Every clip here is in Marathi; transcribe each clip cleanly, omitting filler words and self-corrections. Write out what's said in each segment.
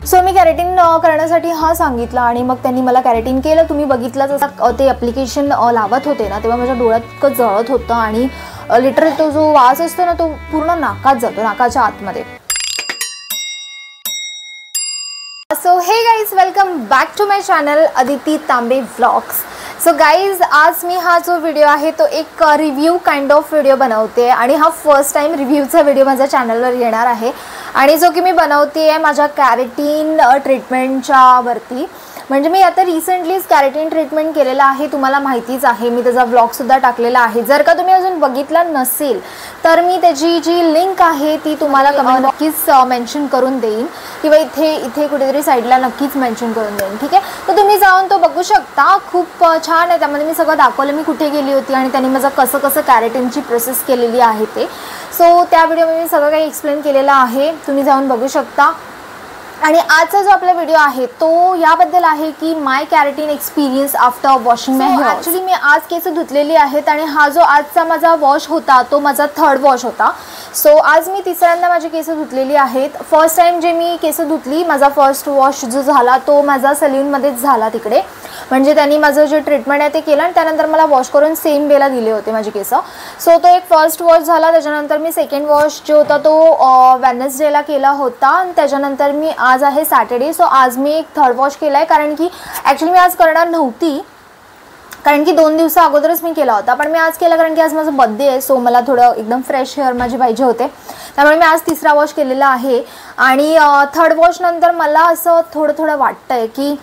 सो मी कॅरेटिन करण्यासाठी हा सांगितला आणि मग त्यांनी मला कॅरेटिन केलं. तुम्ही बघितलं जसं ते ॲप्लिकेशन लावत होते ना तेव्हा माझ्या डोळ्यात इतकं जळत होतं आणि लिटरली तो जो वास असतो ना तो पूर्ण नाकात जातो, नाकाच्या आतमध्ये. So hey guys, welcome back to my channel Aditi Tambe vlogs. So guys, आज मी हा जो व्हिडिओ आहे तो एक रिव्ह्यू काइंड ऑफ व्हिडिओ बनवते आणि हा फर्स्ट टाइम रिव्ह्यूचा व्हिडिओ माझ्या चॅनलवर येणार आहे आणि जो की मी बनवते आहे माझ्या कॅरेटिन ट्रीटमेंटच्या वरती. म्हणजे मी आता रिसेंटलीच कॅरेटिन ट्रीटमेंट केलेला आहे, तुम्हाला माहितीच आहे, मी त्याचा व्लॉगसुद्धा टाकलेला आहे. जर का तुम्ही अजून बघितला नसेल तर मी त्याची जी लिंक आहे ती तुम्हाला कमेंट नक्कीच मेन्शन करून देईन किंवा इथे कुठेतरी साईडला नक्कीच मेन्शन करून देईन, ठीक आहे. तर तुम्ही जाऊन तो बघू शकता, खूप छान आहे. त्यामध्ये मी सगळं दाखवलं, मी कुठे गेली होती आणि त्यांनी माझं कसं कॅरेटिनची प्रोसेस केलेली आहे ते. सो त्या व्हिडिओमध्ये मी सगळं काही एक्सप्लेन केलेलं आहे, तुम्ही जाऊन बघू शकता. आणि आजचा जो आपला व्हिडिओ आहे तो याबद्दल आहे की माय कॅरेटिन एक्सपिरियन्स आफ्टर वॉशिंग माय हेअर. ॲक्च्युली मी आज केस धुतलेली आहेत आणि हा जो आजचा माझा वॉश होता तो माझा थर्ड वॉश होता. सो आज मी तिसऱ्यांदा माझी केस धुतलेली आहेत. फर्स्ट टाइम जे मी केस धुतली, माझा फर्स्ट वॉश जो झाला तो माझा सलूनमध्येच झाला तिकडे. म्हणजे त्यांनी माझं जे ट्रीटमेंट आहे ते केलं आणि त्यानंतर मला वॉश करून सेम वेला दिले होते माझे केस. सो तो एक फर्स्ट वॉश झाला. त्याच्यानंतर मी सेकंड वॉश जो होता तो वेडनेसडेला केला होता आणि त्याच्यानंतर मी आज आहे सॅटर्डे. सो आज मी एक थर्ड वॉश केला आहे कारण की ॲक्च्युली मी आज करणार नव्हती, कारण की 2 दिवसा अगोदरच मी केला होता, पण मी आज केला कारण की आज माझा बर्थडे आहे. सो मला थोडं एकदम फ्रेश हेअर माझे पाहिजे होते, त्यामुळे मी आज तिसरा वॉश केलेला आहे. आणि थर्ड वॉश नंतर मला असं थोडं वाटतं आहे की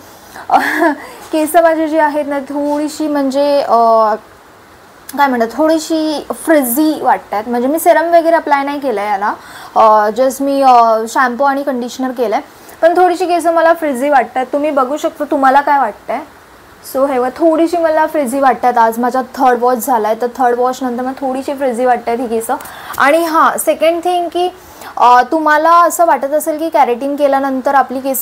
केस माझी जी आहेत ना थोडीशी म्हणजे काय म्हणतात थोडीशी फ्रिझी वाटतात. म्हणजे मी सेरम वगैरे अप्लाय नाही केलं आहे याला, जस्ट मी शॅम्पू आणि कंडिशनर केलं आहे, पण थोडीशी केस मला फ्रिझी वाटतात. तुम्ही बघू शकता, तुम्हाला काय वाटतं आहे. सो हे थोडीशी मला फ्रिझी वाटतात. आज माझा थर्ड वॉश झाला आहे तर थर्ड वॉश नंतर मला थोडीशी फ्रिझी वाटतात ही केस. आणि हां, सेकंड थिंग की तुम्हाला असं वाटत असेल की कॅरेटिन केल्यानंतर आपली केस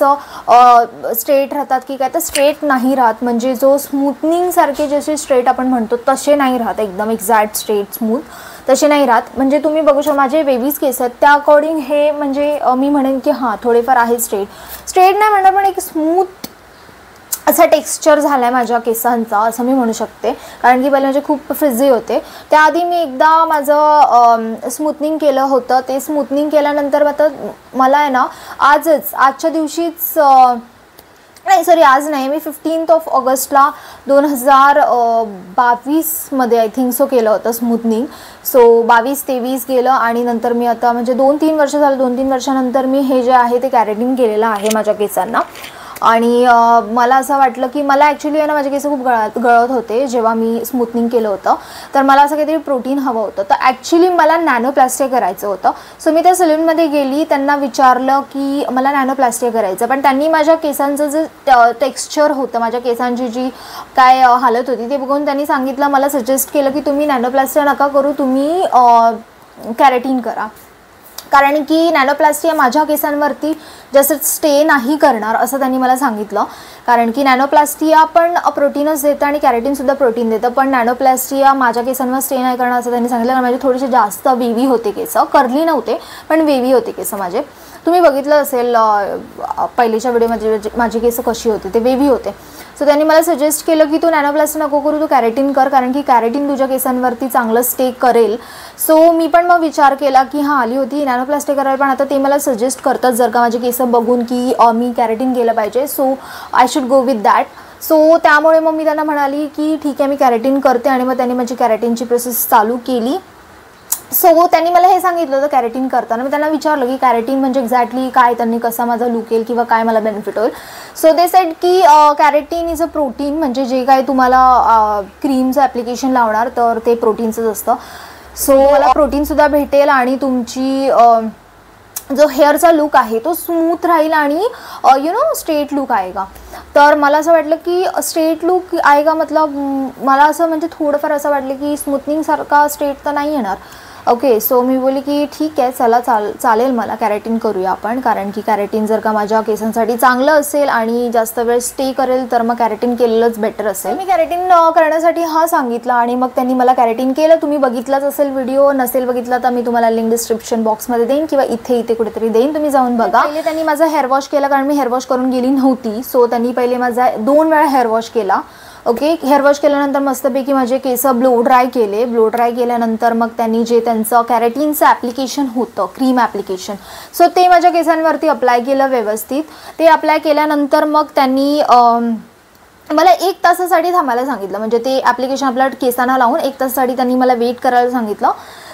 स्ट्रेट राहतात की काय, तर स्ट्रेट नाही राहत. म्हणजे जो स्मूथनिंगसारखे जसे स्ट्रेट आपण म्हणतो तसे नाही राहत, एकदम एक्झॅक्ट स्ट्रेट स्मूथ तसे नाही राहत. म्हणजे तुम्ही बघू शकता माझे बेबीज केस आहेत त्या अकॉर्डिंग हे म्हणजे मी म्हणेन की हां थोडेफार आहे स्ट्रेट नाही म्हणणार, पण एक स्मूथ असा टेक्स्चर झाला आहे माझ्या केसांचा असं मी म्हणू शकते. कारण की पहिले म्हणजे खूप फ्रिझी होते. त्याआधी मी एकदा माझं स्मूथनिंग केलं होतं. ते स्मूथनिंग केल्यानंतर आता मला आहे ना आजच्या दिवशीच नाही, सॉरी आज नाही, मी 15 ऑगस्टला 2022 आय थिंक सो केलं होतं स्मूथनिंग. सो 22-23 गेलं आणि नंतर मी आता म्हणजे 2-3 वर्ष झालं, 2-3 वर्षानंतर मी हे जे आहे ते कॅरेटिन केलेलं आहे माझ्या केसांना. आणि मला असं वाटलं की मला ॲक्च्युली आहे ना माझे केस खूप गळत होते जेव्हा मी स्मूथनिंग केलं होतं, तर मला असं काहीतरी प्रोटीन हवं होतं. तर ॲक्च्युली मला नॅनोप्लास्टी करायचं होतं. सो मी त्या सलूनमध्ये गेली, त्यांना विचारलं की मला नॅनोप्लास्टी करायचं, पण त्यांनी माझ्या केसांचं जे टेक्स्चर होतं, माझ्या केसांची जी काय हालत होती ते बघून त्यांनी सांगितलं, मला सजेस्ट केलं की तुम्ही नॅनोप्लास्टी नका करू, तुम्ही कॅरेटिन करा. कारण की नॅनोप्लास्टिया माझ्या केसांवरती जसं स्टे नाही करणार असं त्यांनी मला सांगितलं. कारण की नॅनोप्लास्टिया पण प्रोटीनच देतं आणि कॅरेटिनसुद्धा प्रोटीन देतं, पण नॅनोप्लास्टिया माझ्या केसांवर स्टे नाही करणार असं त्यांनी सांगितलं. कारण माझे थोडेसे जास्त वेवी होते केस, कर्ली नव्हते पण वेवी होते केस माझे. तुम्ही बघितलं असेल पहिलेच्या व्हिडिओमध्ये माझी केस कशी होती, ते वेवी होते. सो त्यांनी मला सजेस्ट केलं की तू नॅनोप्लास्टी नको करू, तू कॅरेटिन कर, कारण की कॅरेटिन तुझ्या केसांवरती चांगलं स्टे करेल. सो मी पण मग विचार केला की हां आली होती नॅनोप्लास्टी करायला, पण आता ते मला सजेस्ट करतात जर का माझे केस बघून की मी कॅरेटिन केलं पाहिजे, so I should go with that. So त्यामुळे मग मी त्यांना म्हणाली की ठीक आहे मी कॅरेटिन करते आणि मग त्यांनी माझी कॅरेटिनची प्रोसेस चालू केली. सो त्यांनी मला हे सांगितलं होतं कॅरेटिन करताना. मी त्यांना विचारलं की कॅरेटिन म्हणजे एक्झॅक्टली काय, त्यांनी कसा माझा लुक येईल किंवा काय मला बेनिफिट होईल. सो दे सेड की कॅरेटिन इज अ प्रोटीन, म्हणजे जे काय तुम्हाला क्रीमचं ॲप्लिकेशन लावणार तर ते प्रोटीनचंच असतं. सो मला प्रोटीनसुद्धा भेटेल आणि तुमची जो हेअरचा लुक आहे तो स्मूथ राहील आणि स्ट्रेट लुक आएगा. तर मला असं वाटलं की स्ट्रेट लुक आएगा मतलब मला असं म्हणजे थोडंफार असं वाटलं की स्मूथनिंगसारखा स्ट्रेट तर नाही येणार, ओके. सो मी बोलली की ठीक आहे, चला चालेल मला, कॅरेटिन करूया आपण, कारण की कॅरेटिन जर का माझ्या केसांसाठी चांगलं असेल आणि जास्त वेळ स्टे करेल तर मग कॅरेटिन केलेलंच बेटर असेल. मी कॅरेटिन करण्यासाठी हा सांगितलं आणि मग त्यांनी मला कॅरेटिन केलं. तुम्ही बघितलाच असेल व्हिडिओ, नसेल बघितला तर मी तुम्हाला लिंक डिस्क्रिप्शन बॉक्समध्ये देईन किंवा इथे कुठेतरी देईन, तुम्ही जाऊन बघा. पहिले त्यांनी माझा हेअर वॉश केला, कारण मी हेअर वॉश करून गेली नव्हती. सो त्यांनी पहिले माझा 2 वेळा हेअर वॉश केला. ओके. हेअर वॉश केल्यानंतर मस्तपैकी माझे केस ब्लो ड्राय केले. ब्लो ड्राय केल्यानंतर मग त्यांनी जे त्यांचं कॅरेटिनचं ॲप्लिकेशन होतं, क्रीम ॲप्लिकेशन, सो ते माझ्या केसांवरती अप्लाय केलं व्यवस्थित. ते अप्लाय केल्यानंतर मग त्यांनी मला 1 तासासाठी थांबायला सांगितलं. म्हणजे ते ॲप्लिकेशन आपल्या केसांना लावून 1 तासासाठी त्यांनी मला वेट करायला सांगितलं.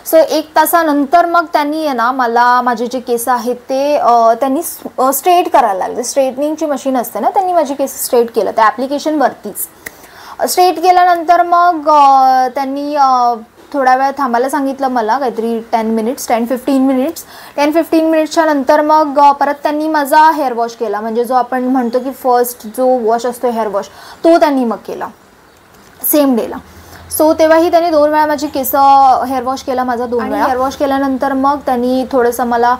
सो 1 तासानंतर मग त्यांनी आहे ना मला माझे जे केस आहेत ते त्यांनी स्ट्रेट करायला लागले. स्ट्रेटनिंगची मशीन असते ना, त्यांनी माझे केस स्ट्रेट केलं त्या ॲप्लिकेशनवरतीच. स्ट्रेट केल्यानंतर मग त्यांनी थोडा वेळ थांबायला सांगितलं मला, काहीतरी 10-15 मिनिट्सच्या नंतर मग परत त्यांनी माझा हेअर वॉश केला. म्हणजे जो आपण म्हणतो की फर्स्ट जो वॉश असतो हेअर वॉश, तो त्यांनी मग केला सेम डेला. सो तेव्हाही त्यांनी 2 वेळा माझी केस हेअर वॉश केला माझा, 2 वेळा हेअर वॉश केल्यानंतर मग त्यांनी थोडंसं मला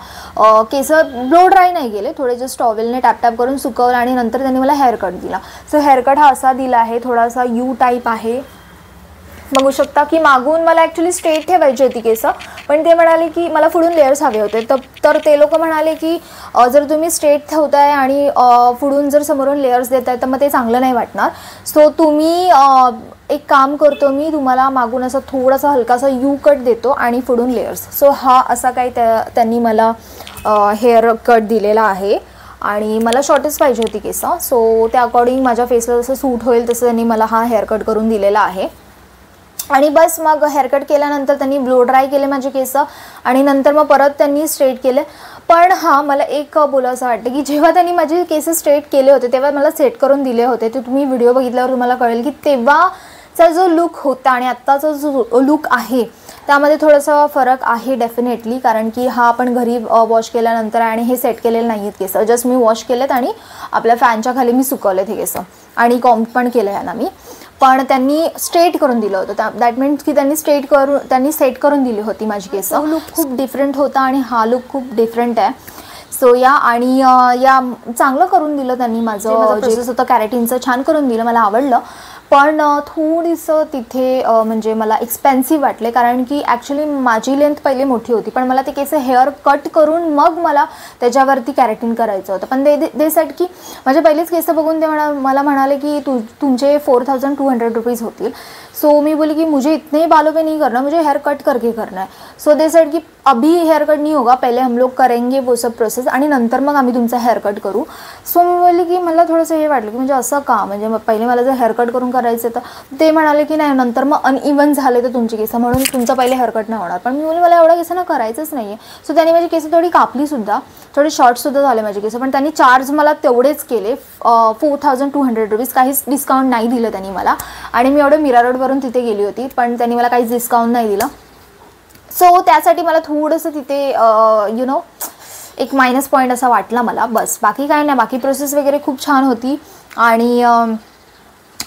केस ब्लो ड्राय नाही गेले, थोडे जस्ट टॉवेलने टॅप करून सुकवलं आणि नंतर त्यांनी मला हेअर कट दिला. सो हेअर कट हा असा दिला आहे, थोडासा यू टाईप आहे. बघू शकता की मागून मला ॲक्च्युली स्ट्रेट ठेवायची होती केस, पण ते म्हणाले की मला पुढून लेयर्स हवे होते. तर ते लोक म्हणाले की जर तुम्ही स्ट्रेट ठेवताय आणि पुढून जर समोरून लेयर्स देताय तर मग ते चांगलं नाही वाटणार. सो तुम्ही एक काम करतो, मी तुम्हाला मागून असं थोडासा हलकासा यू कट देतो आणि पुढून लेयर्स. सो हा असा काही त्यांनी मला हेअर कट दिलेला आहे आणि मला शॉर्टेज पाहिजे होती केस. सो त्या अकॉर्डिंग माझ्या फेसला जसं सूट होईल तसं त्यांनी मला हा हेअर कट करून दिलेला आहे. आणि बस मग हेअरकट केल्यानंतर त्यांनी ब्लो ड्राय केले माझे केस आणि नंतर मग परत त्यांनी स्ट्रेट केले. पण हां, मला एक बोलावंसं वाटतं की जेव्हा त्यांनी माझे केस स्ट्रेट केले होते तेव्हा मला सेट करून दिले होते, ते तुम्ही व्हिडिओ बघितल्यावर तुम्हाला कळेल की तेव्हाचा जो लुक होता आणि आत्ताचा जो लुक आहे त्यामध्ये थोडासा फरक आहे डेफिनेटली. कारण की हा आपण घरी वॉश केल्यानंतर आणि हे सेट केलेले नाही आहेत केस, जस्ट मी वॉश केलेत आणि आपल्या फॅनच्या खाली मी सुकवलेत हे केस आणि कॉम्ब पण केलं आहे ना मी. पण त्यांनी स्ट्रेट करून दिलं होतं, दॅट मीन्स की त्यांनी सेट करून दिली होती माझी केस. लुक खूप डिफरंट होता आणि हा लुक खूप डिफरंट आहे. सो या आणि या चांगलं करून दिलं त्यांनी माझं प्रोसेस होतं कॅरेटिनचं, छान करून दिलं, मला आवडलं. पण थोडीसं तिथे म्हणजे मला एक्सपेन्सिव्ह वाटले, कारण की ॲक्च्युली माझी लेंथ पहिले मोठी होती पण मला ते केस हेअर कट करून मग मला त्याच्यावरती कॅरेटिन करायचं होतं. पण दे सेट की माझे पहिलेच केस बघून ते मला म्हणाले की तुमचे 4200 रुपीज़ होतील. सो मी बोली कि मुझे इतने बालों पे नहीं करना, मुझे हेयर कट करके करना है. सो दे सेड कि अभी हेयर कट नहीं होगा, पहले हम लोग करेंगे वो सब प्रोसेस आणि नंतर मग आम्ही तुमचा हेअर कट करू. सो मी बोलली की मला थोडंसं हे वाटलं की म्हणजे असं का, म्हणजे पहिले मला जर हेअर कट करून करायचं तर ते म्हणाले की नाही नंतर मग अनइवन झाले तर तुमचे केस म्हणून तुमचा पहिले हेअर कट नाही होणार. पण मी बोलली मला एवढ्या केसांना करायचंच नाही आहे. सो त्यांनी माझी केस थोडी कापलीसुद्धा, थोडे शॉर्टसुद्धा झाले माझे केस, पण त्यांनी चार्ज मला तेवढेच केले 4200 रुपीज, काहीच डिस्काउंट नाही दिलं त्यांनी मला. आणि मी एवढं मीरा रोडवरून तिथे गेली होती पण त्यांनी मला काहीच डिस्काउंट नाही दिलं. सो त्यासाठी मला थोडंसं तिथे यु नो एक मायनस पॉईंट असा वाटला मला, बस बाकी काय नाही. बाकी प्रोसेस वगैरे खूप छान होती आणि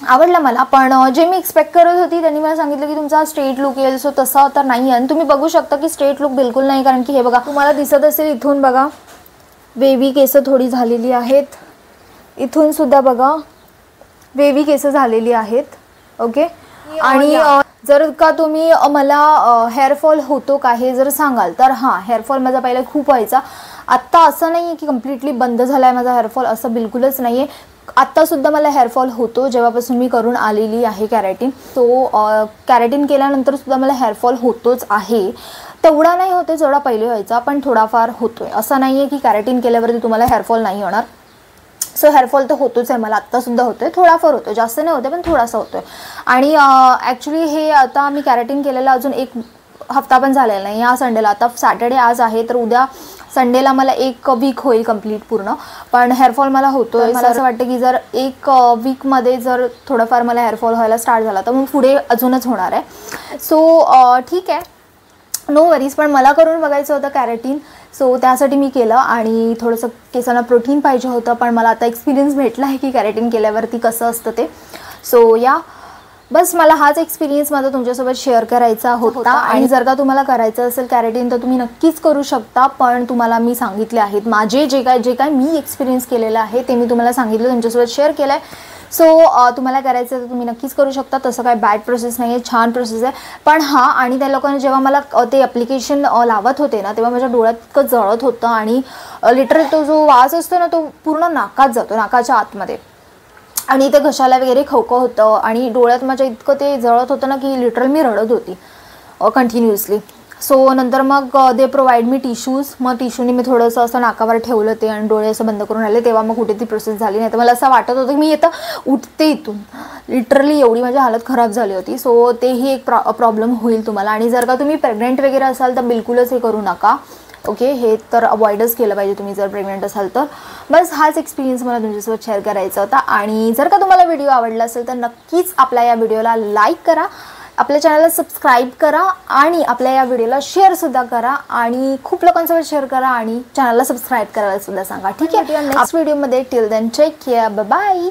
आवडलं मला. पण जे मी एक्सपेक्ट करत होती त्यांनी मला सांगितलं की तुमचा स्ट्रेट लुक येईल, सो तसा तर नाही आहे. आणि तुम्ही बघू शकता की स्ट्रेट लुक बिलकुल नाही, कारण की हे बघा तुम्हाला दिसत असेल इथून बघा वेवी केस थोडी झालेली आहेत, इथून सुद्धा बघा वेवी केस झालेली आहेत. ओके. आणि जर का तुम्ही मला हेअरफॉल होतो का हे जर सांगाल तर हां, हेअरफॉल माझा पहिला खूप व्हायचा. आत्ता असं नाही आहे की कम्प्लिटली बंद झाला आहे माझा हेअरफॉल, असं बिलकुलच नाही आहे. आत्तासुद्धा मला हेअरफॉल होतो जेव्हापासून मी करून आलेली आहे कॅरेटिन. तो कॅरेटिन केल्यानंतरसुद्धा मला हेअरफॉल होतोच आहे. तेवढा नाही होते जेवढा पहिले व्हायचा, पण थोडाफार होतोय. असं नाही आहे की कॅरेटिन केल्यावरती तुम्हाला हेअरफॉल नाही होणार. सो हेअरफॉल तर होतोच आहे मला, आत्तासुद्धा होतो आहे, थोडाफार होतो, जास्त नाही होते पण थोडासा होतो आहे. आणि ॲक्च्युली हे आता मी कॅरेटिन केलेलं अजून 1 हफ्ता पण झालेला नाही. या संडेला, आता सॅटर्डे आज आहे तर उद्या संडेला मला 1 वीक होईल कंप्लीट पूर्ण. पण हेअरफॉल मला होतो आहे. मला असं वाटतं की जर 1 वीकमध्ये जर थोडंफार मला हेअरफॉल व्हायला स्टार्ट झाला तर मग पुढे अजूनच होणार आहे. सो ठीक आहे, नो वरीज. पण मला करून बघायचं होतं कॅरेटिन, सो त्यासाठी मी केलं. आणि थोडंसं केसांना प्रोटीन पाहिजे होतं, पण मला आता एक्सपिरियन्स भेटला आहे की कॅरेटिन केल्यावरती कसं असतं ते. सो या बस मला हाच एक्सपिरियन्स माझा तुमच्यासोबत शेअर करायचा होता. आणि जर का तुम्हाला करायचं असेल केराटिन तर तुम्ही नक्कीच करू शकता. पण तुम्हाला मी सांगितले आहेत माझे जे काय मी एक्सपिरियन्स केलेलं आहे ते मी तुम्हाला सांगितलं, तुमच्यासोबत शेअर केलं आहे. सो तुम्हाला करायचं तर तुम्ही नक्कीच करू शकता. तसं काय बॅड प्रोसेस नाही आहे, छान प्रोसेस आहे. पण हां, आणि त्या लोकांनी जेव्हा मला ते ॲप्लिकेशन लावत होते ना तेव्हा माझ्या डोळ्यात इतकं जळत होतं आणि लिटरली तो जो वास असतो ना तो पूर्ण नाकात जातो, नाकाच्या आतमध्ये, आणि ते घशाला वगैरे खवखव होतं आणि डोळ्यात माझ्या इतकं ते जळत होतं ना की लिटरल मी रडत होती कंटिन्युअसली. सो नंतर मग दे प्रोव्हाइड मी टिश्यूज. मग टिश्यूने मी थोडंसं असं नाकावर ठेवलं ते आणि डोळे असं बंद करून राहिले. तेव्हा मग कुठे ती प्रोसेस झाली नाही तर मला असं वाटत होतं की मी आता उठते इथून. लिटरली एवढी माझी हालत खराब झाली होती. सो तेही एक प्रॉब्लेम होईल तुम्हाला. आणि जर का तुम्ही प्रेग्नेंट वगैरे असाल तर बिलकुलच हे करू नका. ओके, हे तर अवॉइडच केलं पाहिजे तुम्ही जर प्रेग्नेंट असाल तर. बस हाच एक्सपिरियन्स मला तुमच्यासोबत शेअर करायचा होता. आणि जर का तुम्हाला व्हिडिओ आवडला असेल तर नक्कीच आपल्या या व्हिडिओला लाईक करा, आपल्या चॅनलला सबस्क्राईब करा आणि आपल्या या व्हिडिओला शेअरसुद्धा करा आणि खूप लोकांसोबत शेअर करा आणि चॅनलला सबस्क्राईब करायला सुद्धा सांगा. ठीक आहे, नेक्स्ट व्हिडिओमध्ये. Till then take care, bye bye.